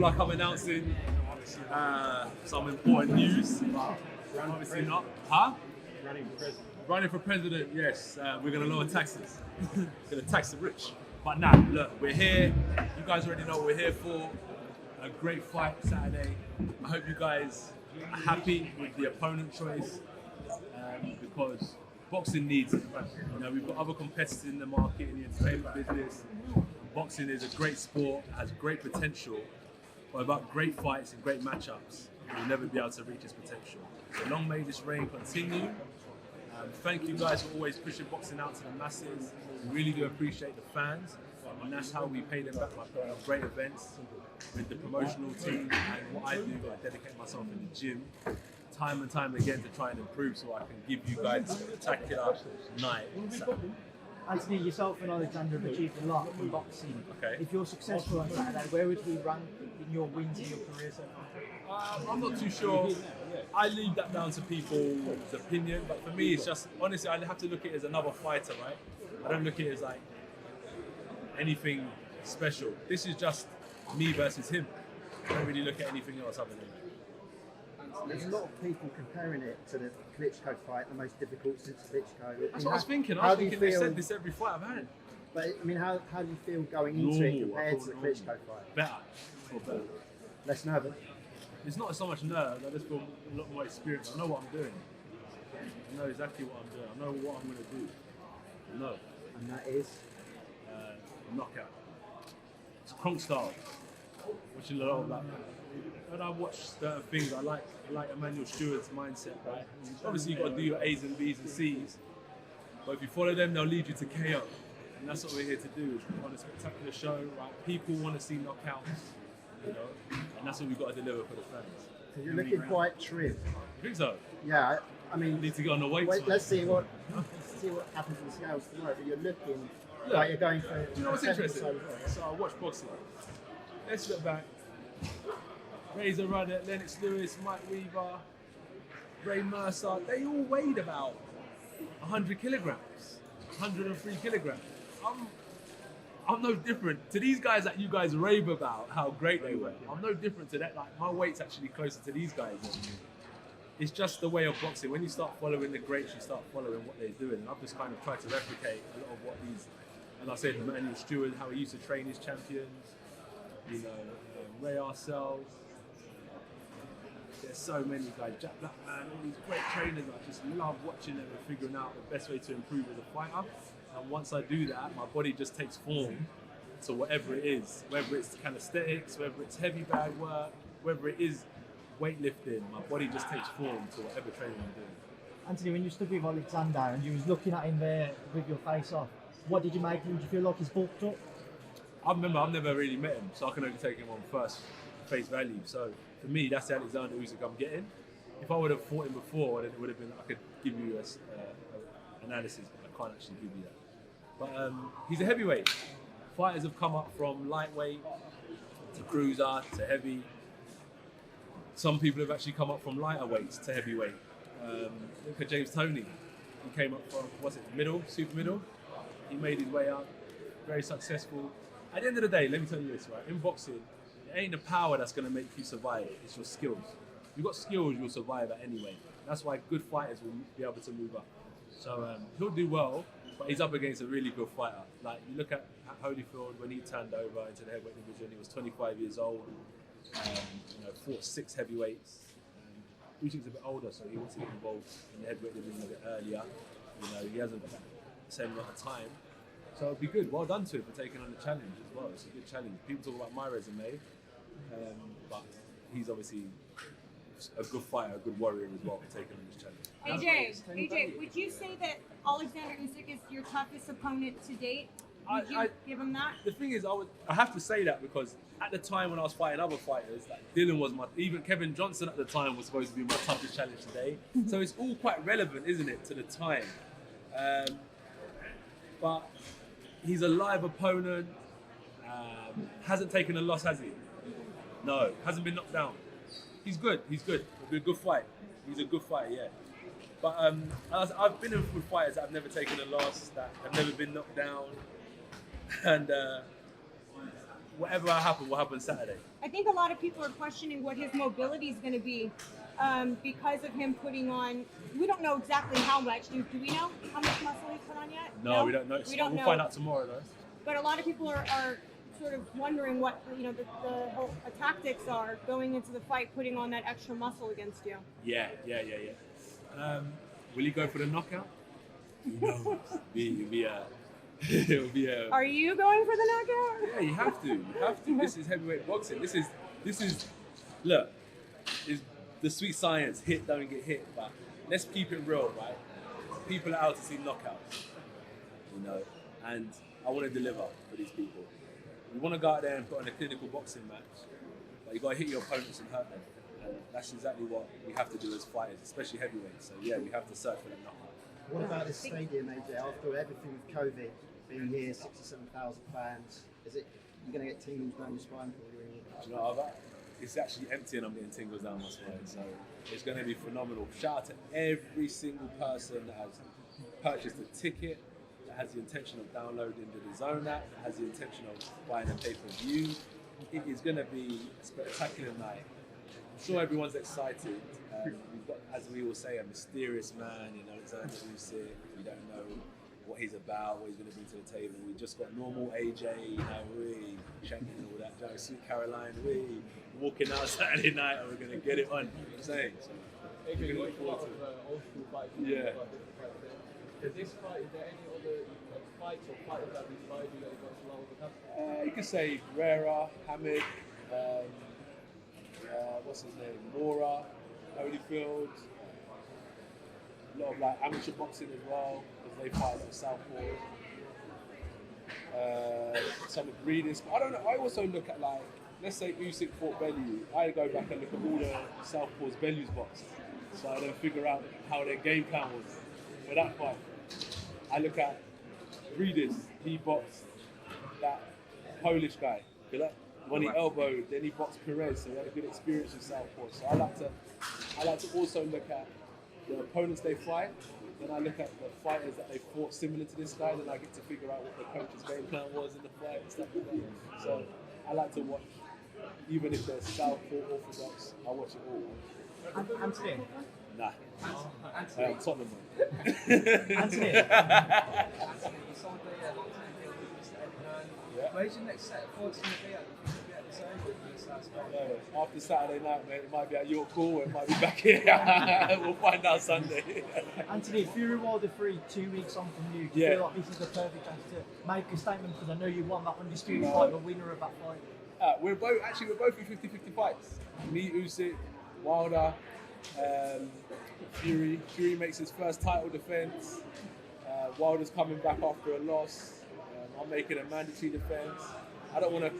like I'm announcing some important news. Obviously not. Huh? Running for president, yes. We're going to lower taxes. We're going to tax the rich. But nah, look, we're here. You guys already know what we're here for. A great fight Saturday. I hope you guys are happy with the opponent choice because boxing needs it. You know, we've got other competitors in the market, in the entertainment business. Boxing is a great sport, has great potential, but without great fights and great matchups, you'll never be able to reach its potential. So long may this reign continue. Thank you guys for always pushing boxing out to the masses. We really do appreciate the fans, and that's how we pay them back by putting on great events with the promotional team. And what I do, I dedicate myself in the gym time and time again to try and improve so I can give you guys a spectacular night. Anthony, yourself and Oleksandr have achieved a lot in boxing. Okay. If you're successful on Saturday, where would we rank in your wins in your career so far? I'm not too sure. I leave that down to people's opinion, but for me, it's just, honestly, I have to look at it as another fighter, right? I don't look at it as like anything special. This is just me versus him. I don't really look at anything else other than that. There's a lot of people comparing it to the Klitschko fight, the most difficult since Klitschko. That's what I was thinking. I was thinking they said this every fight I've had. But I mean, how do you feel going into it compared to the Klitschko fight? Better. Or better. Less nervous? It's not so much nerves, I just feel a lot more experience. I know what I'm doing. I know exactly what I'm doing. I know what I'm going to do. I know. And that is? Knockout. It's Kronk style. Watching a lot of that. When I watch certain things, I like Emmanuel Stewart's mindset, right? Obviously, you've got to do your A's and B's and C's. But if you follow them, they'll lead you to KO. And that's what we're here to do, is put on a spectacular show, right? People want to see knockouts, you know, and that's what we've got to deliver for the fans. So you're looking quite trim. You think so? Yeah, I mean... Need to get on the weights. Wait, let's see what happens in the scales tomorrow, but you're looking like you're going for... Do you know what's interesting? So I watch boxing. Let's look back. Razor Ruddock, Lennox Lewis, Mike Weaver, Ray Mercer, they all weighed about 100 kilograms, 103 kilograms. I'm no different to these guys that you guys rave about how great they were. I'm no different to that. Like, my weight's actually closer to these guys. It's just the way of boxing. When you start following the greats, you start following what they're doing. And I've just kind of tried to replicate a lot of what these, and I said Emmanuel Stewart, how he used to train his champions, you know, Ray Arcells. There's so many guys, Jack Blackman, all these great trainers. I just love watching them and figuring out the best way to improve as a fighter. And once I do that, my body just takes form to whatever it is, whether it's calisthenics, whether it's heavy bag work, whether it is weightlifting, my body just takes form to whatever training I'm doing. Anthony, when you stood with Oleksandr and you was looking at him there with your face off, what did you make of him? Did you feel like he's bulked up? I remember I've never really met him, so I can only take him on first face value. So for me, that's the Oleksandr Usyk I'm getting. If I would have fought him before, then it would have been, I could give you an analysis, but I can't actually give you that. But he's a heavyweight. Fighters have come up from lightweight to cruiser to heavy. Some people have actually come up from lighter weights to heavyweight. Look at James Toney. He came up from, middle, super middle. He made his way up, very successful. At the end of the day, let me tell you this, right? In boxing, it ain't the power that's going to make you survive, it's your skills. If you've got skills, you'll survive at any weight. That's why good fighters will be able to move up. So he'll do well, but he's up against a really good fighter. Like, you look at Holyfield when he turned over into the heavyweight division, he was 25 years old, you know, fought 6 heavyweights. Usyk's a bit older, so he wants to get involved in the heavyweight division a bit earlier. You know, he hasn't got the same amount of time. So it'd be good. Well done to him for taking on the challenge as well. It's a good challenge. People talk about my resume, but he's obviously a good fighter, a good warrior as well for taking on this challenge. AJ, would you say that Oleksandr Usyk is your toughest opponent to date? Would you give him that? The thing is, I have to say that because at the time when I was fighting other fighters, like Dylan was even Kevin Johnson at the time was supposed to be my toughest challenge today. So it's all quite relevant, isn't it, to the time? But he's a live opponent. Hasn't taken a loss, has he? No, hasn't been knocked down. He's good. It'll be a good fight. He's a good fighter, yeah. But I've been with fighters that have never taken a loss, that have never been knocked down, and whatever will happen Saturday. I think a lot of people are questioning what his mobility is going to be because of him putting on. We don't know exactly how much. Do we know how much muscle he's put on yet? No, we don't know. We'll find out tomorrow, though. But a lot of people are sort of wondering what the whole tactics are going into the fight, putting on that extra muscle against you. Yeah. Will he go for the knockout? No. It'll be a. Are you going for the knockout? Yeah, you have to. This is heavyweight boxing. This is. Look, is the sweet science. Hit, don't get hit. But let's keep it real, right? People are out to see knockouts, and I want to deliver for these people. You want to go out there and put on a clinical boxing match, but you got to hit your opponents and hurt them. And that's exactly what we have to do as fighters, especially heavyweights. So yeah, we have to search for the knockout. What about this stadium, AJ? After everything with COVID, being here, 67,000 fans, you're going to get tingles down your spine? Do you know what? It's actually empty and I'm getting tingles down my spine. So it's going to be phenomenal. Shout out to every single person that has purchased a ticket, that has the intention of downloading the DAZN app, that has the intention of buying a pay-per-view. It is going to be a spectacular night. I'm sure everyone's excited. We've got, as we all say, a mysterious man in Oleksandr Usyk. We don't know what he's about, what he's going to bring to the table. We just got normal AJ, we shanking and all that, Sweet Caroline, we walking out Saturday night and we're going to get it on. I'm saying. So, we're going to look forward to old school fights. Yeah. Is there any other fights or fighters that inspired you that you got to overcome? You could say Guerrera, Hamid, what's his name, Mora, Holyfield. A lot of amateur boxing as well, because they fight at Southpaw. Some of breeding. I don't know. I also look at let's say Usyk fought Bellew. I go back and look at all the Southpaws Bellew's box, so I then figure out how their game plan was for that fight. I look at Breeders. He boxed that Polish guy. When he elbowed, then he boxed Perez, so he had a good experience with Southpaw. So I like to also look at the opponents they fight. Then I look at the fighters that they fought similar to this guy. Then I get to figure out what the coach's game plan was in the fight and stuff like that. So I like to watch, even if they're Southpaw Orthodox, I watch it all. Anthony. Nah. Tottenham. Anthony. Where's your next set of thoughts going to be at? After Saturday night, mate, it might be at York Hall, it might be back here. We'll find out Sunday. Anthony, Fury Wilder 3, 2 weeks on from you. Do you feel like this is the perfect chance to make a statement? Because I know you won that undisputed fight, the winner of that fight. We're both in 50-50 fights. Me, Usyk, Wilder, Fury. Fury makes his first title defense. Wilder's coming back after a loss. I'm making a mandatory defense. I don't want to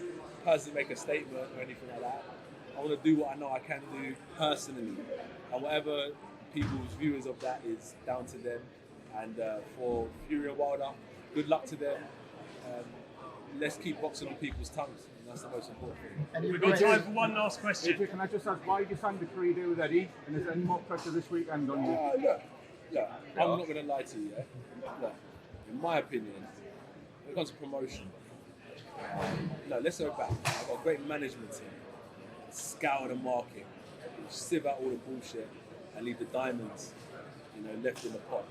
personally make a statement or anything like that. I want to do what I know I can do personally. And whatever people's viewers of that is down to them. And for Fury and Wilder, good luck to them. Let's keep boxing on people's tongues. And that's the most important thing. We've got time for one last question. Can I just ask why you signed the 3 deal with Eddie? And is there any more pressure this weekend on you? Look, I'm not going to lie to you. Look, in my opinion, when it comes to promotion, let's go back. I've got a great management team. Scour the market, sieve out all the bullshit, and leave the diamonds, left in the pot.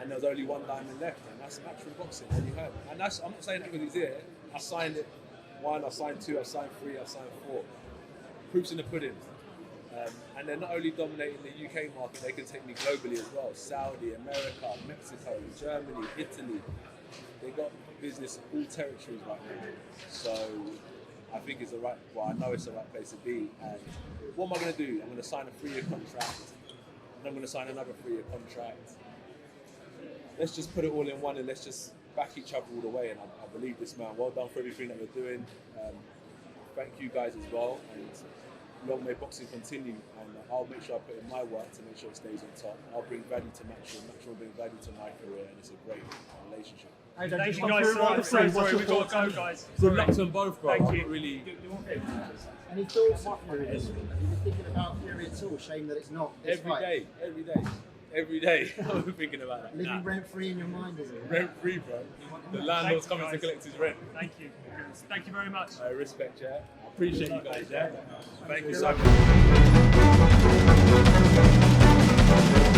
And there's only one diamond left, and that's matchroom boxing. And you heard. And I'm not saying that because he's here. I signed it 1, I signed 2, I signed 3, I signed 4. Proofs in the pudding. And they're not only dominating the UK market, they can take me globally as well. Saudi, America, Mexico, Germany, Italy. They got business in all territories right now. So I think I know it's the right place to be. And what am I going to do? I'm going to sign a 3-year contract. And I'm going to sign another 3-year contract. Let's just put it all in one and let's just back each other all the way. And I believe this, man. Well done for everything that we're doing. Thank you guys as well. And long may boxing continue. And I'll make sure I put in my work to make sure it stays on top. I'll bring value to Matchroom. Matchroom will bring value to my career. And it's a great relationship. Thank you guys so much. Sorry, we've got to go, guys. Good luck to them both, bro. Thank you. Really. Any thoughts on Fury? Are you thinking about Fury at all? Shame that it's not this Every fight. day. Every day, I'm thinking about that. Living rent free in your mind, is it? Rent free, bro. The landlord's coming to collect his rent. Thank you. Thank you very much. I respect, yeah. I appreciate you guys, yeah. Thank you so much.